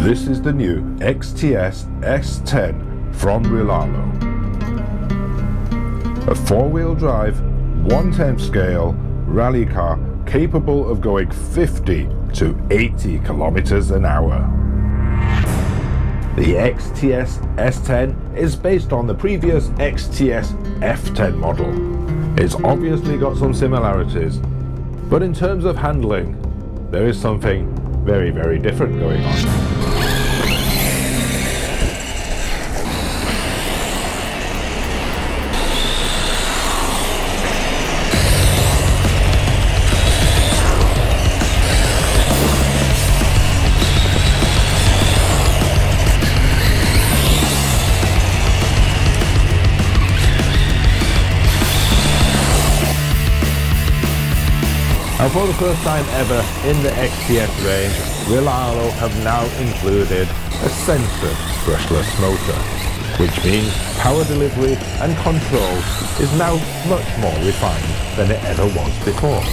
This is the new XTS-S10 from Rlaarlo. A four-wheel drive, 1/10 scale rally car capable of going 50 to 80 kilometers an hour. The XTS-S10 is based on the previous XTS-F10 model. It's obviously got some similarities, but in terms of handling, there is something very, very different going on. And for the first time ever in the XTS range, Rlaarlo have now included a censored brushless motor, which means power delivery and control is now much more refined than it ever was before.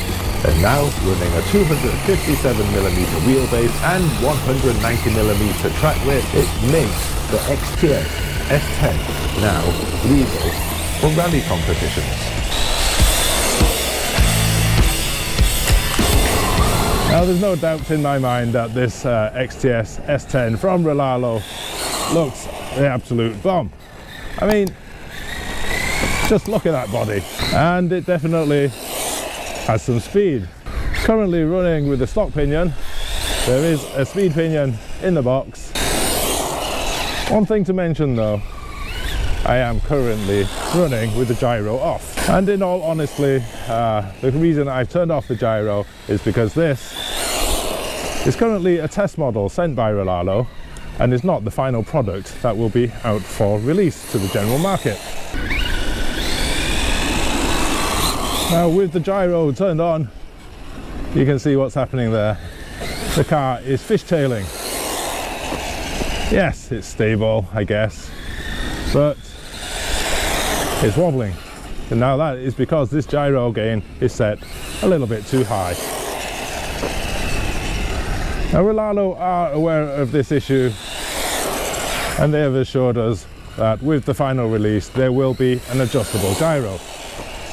And now running a 257mm wheelbase and 190mm track width, it makes the XTS-S10 now legal for rally competitions. Now there's no doubt in my mind that this XTS-S10 from Rlaarlo looks the absolute bomb. I mean, just look at that body, and it definitely has some speed. Currently running with the stock pinion. There is a speed pinion in the box. One thing to mention though, I am currently running with the gyro off. And in all honesty, the reason I've turned off the gyro is because this is currently a test model sent by Rlaarlo and is not the final product that will be out for release to the general market. Now with the gyro turned on, you can see what's happening there. The car is fishtailing. Yes, it's stable, I guess, but it's wobbling. And now that is because this gyro gain is set a little bit too high. Now Rlaarlo are aware of this issue, and they have assured us that with the final release there will be an adjustable gyro,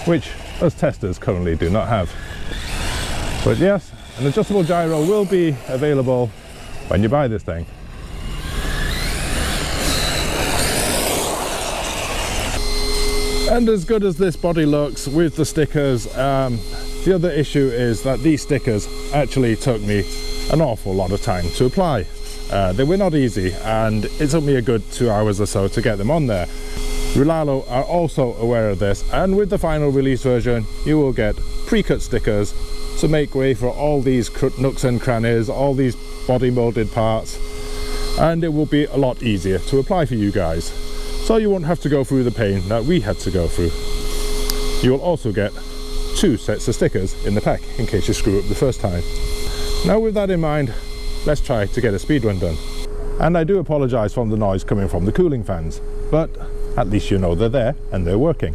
which us testers currently do not have. But yes, an adjustable gyro will be available when you buy this thing. And as good as this body looks with the stickers, the other issue is that these stickers actually took me an awful lot of time to apply. They were not easy, and it took me a good 2 hours or so to get them on there. Rlaarlo are also aware of this, and with the final release version you will get pre-cut stickers to make way for all these nooks and crannies, all these body molded parts, and it will be a lot easier to apply for you guys. So you won't have to go through the pain that we had to go through. You will also get 2 sets of stickers in the pack in case you screw up the first time. Now with that in mind, let's try to get a speed run done. And I do apologise for the noise coming from the cooling fans, but at least you know they're there and they're working.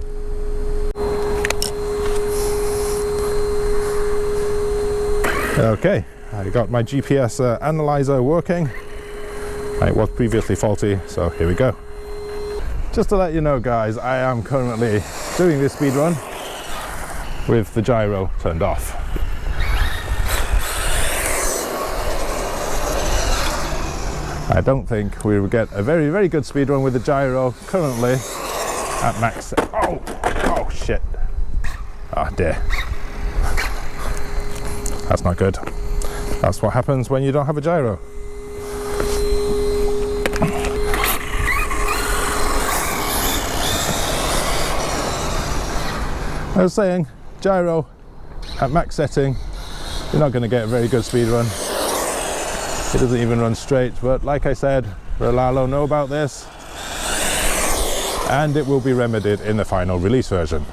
Okay, I got my GPS analyzer working. It was previously faulty, so here we go. Just to let you know guys, I am currently doing this speed run with the gyro turned off. I don't think we will get a very, very good speed run with the gyro currently at max. Oh shit. Oh dear. That's not good. That's what happens when you don't have a gyro. I was saying, gyro at max setting, you're not going to get a very good speed run. It doesn't even run straight, but like I said, Rlaarlo know about this, and it will be remedied in the final release version.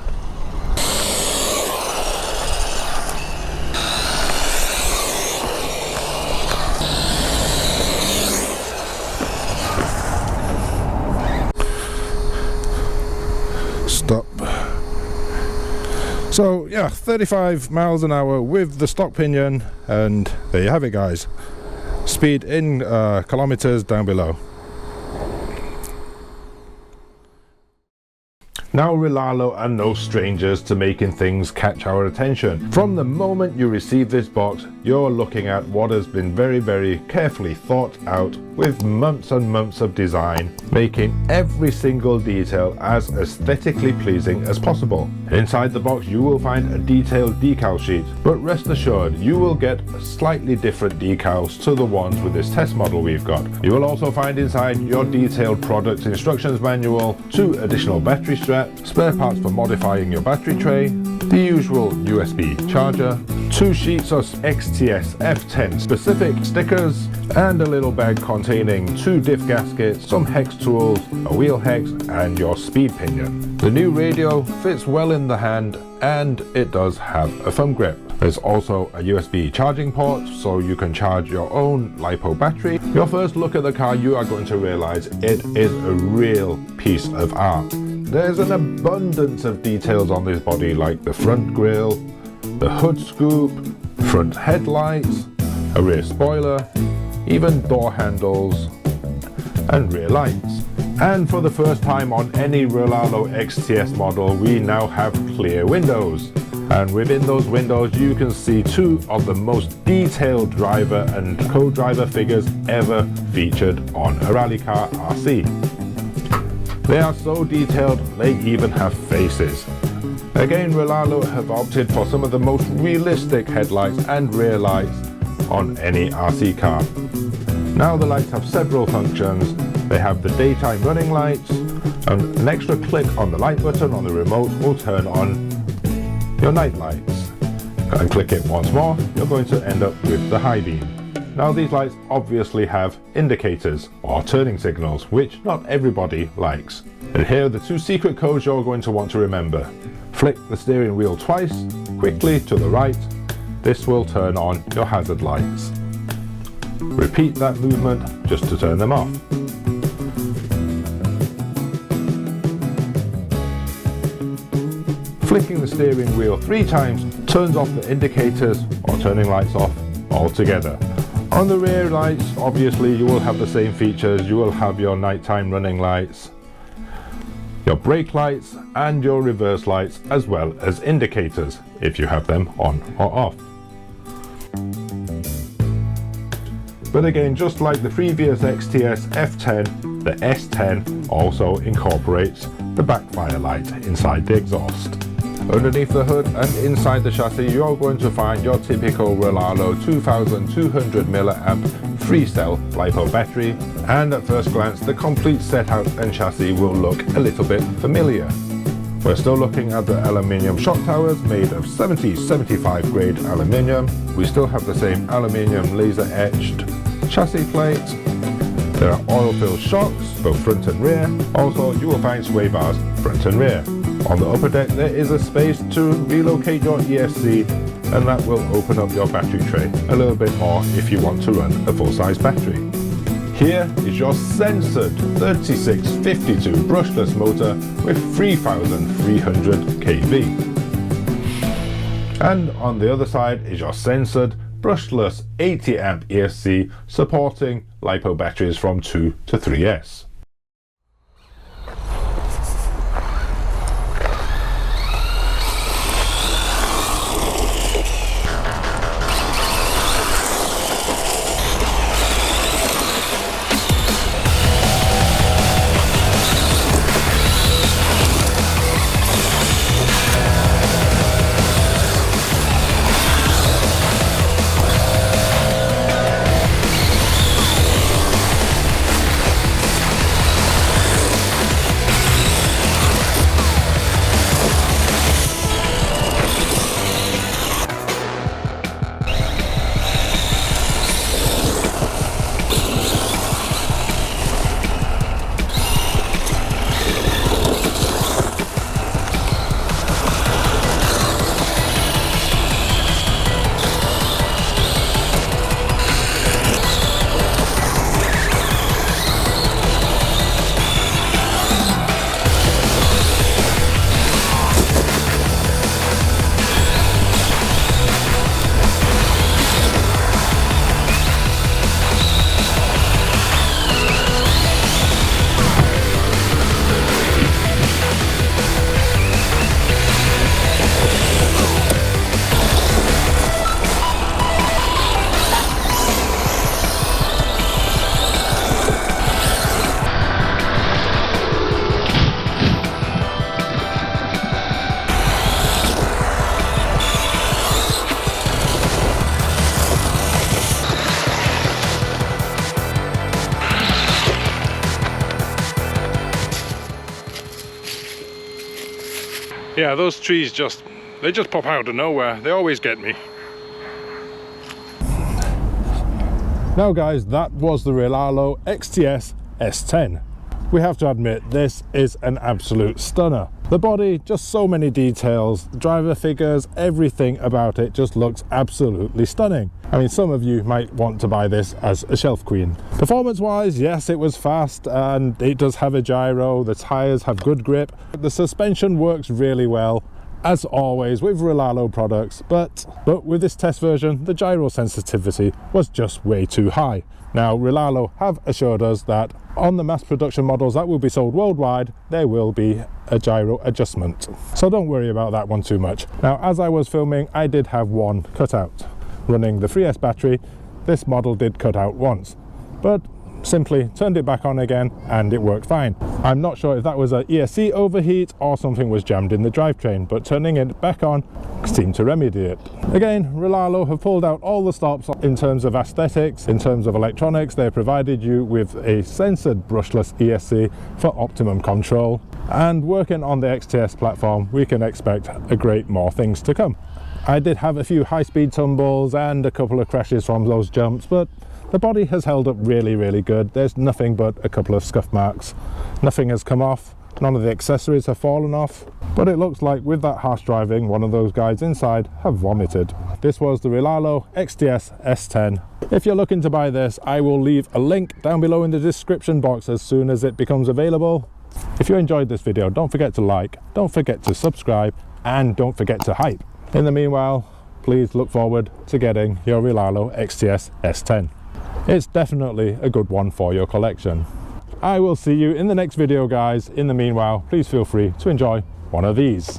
Stop. So yeah, 35 miles an hour with the stock pinion, and there you have it guys. speed in kilometers down below. Now Rlaarlo are no strangers to making things catch our attention. From the moment you receive this box, you're looking at what has been very carefully thought out with months and months of design, making every single detail as aesthetically pleasing as possible. Inside the box you will find a detailed decal sheet, but rest assured you will get slightly different decals to the ones with this test model we've got. You will also find inside your detailed product instructions manual, 2 additional battery straps, spare parts for modifying your battery tray, the usual USB charger, 2 sheets of XTS-S10 specific stickers, and a little bag containing 2 diff gaskets, some hex tools, a wheel hex, and your speed pinion. The new radio fits well in the hand and it does have a thumb grip. There's also a USB charging port so you can charge your own lipo battery. Your first look at the car, you are going to realize it is a real piece of art. There's an abundance of details on this body, like the front grille, the hood scoop, front headlights, a rear spoiler, even door handles and rear lights. And for the first time on any Rlaarlo XTS model, we now have clear windows. And within those windows you can see 2 of the most detailed driver and co-driver figures ever featured on a rally car RC. They are so detailed they even have faces. Again, Rlaarlo have opted for some of the most realistic headlights and rear lights on any RC car. Now the lights have several functions. They have the daytime running lights, and an extra click on the light button on the remote will turn on your night lights. And click it once more, you're going to end up with the high beam. Now these lights obviously have indicators or turning signals, which not everybody likes. And here are the 2 secret codes you're going to want to remember. Flick the steering wheel twice, quickly to the right. This will turn on your hazard lights. Repeat that movement just to turn them off. Flicking the steering wheel 3 times turns off the indicators or turning lights off altogether. On the rear lights, obviously you will have the same features. You will have your nighttime running lights, your brake lights and your reverse lights, as well as indicators if you have them on or off. But again, just like the previous XTS-S10, the S10 also incorporates the backfire light inside the exhaust. Underneath the hood and inside the chassis, you're going to find your typical Rlaarlo 2200 mAh 3-cell lipo battery, and at first glance the complete setup and chassis will look a little bit familiar. We're still looking at the aluminium shock towers made of 70-75 grade aluminium. We still have the same aluminium laser etched chassis plate. There are oil-filled shocks, both front and rear. Also, you will find sway bars front and rear. On the upper deck there is a space to relocate your ESC, and that will open up your battery tray a little bit more if you want to run a full-size battery. Here is your censored 3652 brushless motor with 3300 kV. And on the other side is your censored brushless 80 amp ESC supporting lipo batteries from 2 to 3S. Yeah, those trees they just pop out of nowhere. They always get me. Now guys, that was the Rlaarlo XTS-S10. We have to admit, this is an absolute stunner. The body, just so many details, the driver figures, everything about it just looks absolutely stunning. I mean, some of you might want to buy this as a shelf queen. Performance wise, yes, it was fast and it does have a gyro, the tyres have good grip, the suspension works really well, as always with Rlaarlo products, but with this test version, the gyro sensitivity was just way too high. Now, Rlaarlo have assured us that on the mass production models that will be sold worldwide, there will be a gyro adjustment. So don't worry about that one too much. Now, as I was filming, I did have one cut out. Running the 3S battery, this model did cut out once, but simply turned it back on again and it worked fine. I'm not sure if that was an ESC overheat or something was jammed in the drivetrain, but turning it back on seemed to remedy it. Again, Rlaarlo have pulled out all the stops in terms of aesthetics, in terms of electronics. They provided you with a censored brushless ESC for optimum control, and working on the XTS platform, we can expect a great more things to come. I did have a few high-speed tumbles and a couple of crashes from those jumps, but the body has held up really good. There's nothing but a couple of scuff marks. Nothing has come off, none of the accessories have fallen off, but it looks like with that harsh driving, one of those guys inside have vomited. This was the Rlaarlo XTS-S10. If you're looking to buy this, I will leave a link down below in the description box as soon as it becomes available. If you enjoyed this video, don't forget to like, don't forget to subscribe, and don't forget to hype. In the meanwhile, please look forward to getting your Rlaarlo XTS-S10. It's definitely a good one for your collection. I will see you in the next video, guys. In the meanwhile, please feel free to enjoy one of these.